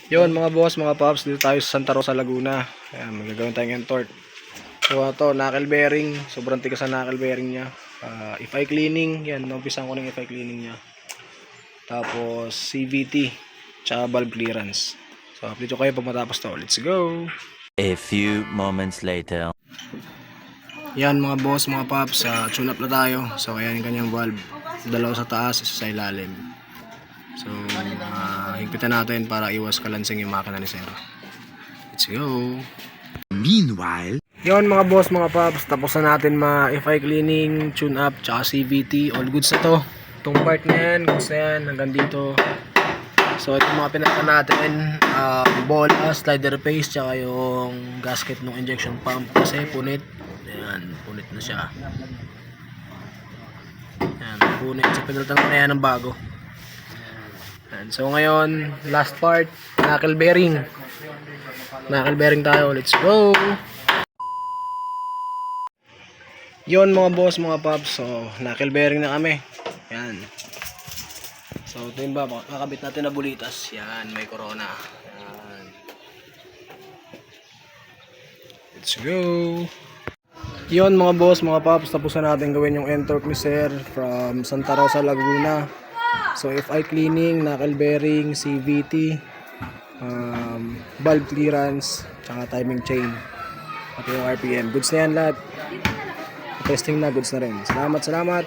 Yun mga boss, mga paps, dito tayo sa Santa Rosa, Laguna. Ayan, magagawin tayong entort. So ito, knuckle bearing. Sobrang tigas ang knuckle bearing niya. FI cleaning, yan, numpisan ko ng FI cleaning niya. Tapos CVT, tsaka valve clearance. So update ko kayo pag matapos to. Let's go! A few moments later. Yan mga boss, mga paps, tune up na tayo. So ayan yung kanyang valve. Dalawa sa taas, isa sa ilalim. So higpitan natin para iwas kalansing yung makina ni Sir. Let's go! Meanwhile, Yon mga boss, mga paps, tapos na natin FI cleaning, tune up, tsaka CVT. All goods na to. Itong part na yan, goods na yan, hanggang dito. So ito mga pinaka natin, bola, slider paste, tsaka yung gasket ng injection pump kasi punit. Ayan, punit na siya. Ayan, punit. So pinalitan ko na yan ng bago. Ayan, so ngayon, last part, knuckle bearing. Knuckle bearing tayo, let's go! Yon mga boss, mga paps, so knuckle bearing na kami. Yan. So ito yung kakabit natin na bulitas. Yan, may corona. Yan. Let's go. Yon mga boss, mga paps, tapos na natin gawin yung entort ni Sir from Santa Rosa, Laguna. So FI cleaning, knuckle bearing, CVT, valve clearance, tsaka timing chain, pati yung RPM. Goods na yan lahat. Testing na, goods na rin. Salamat.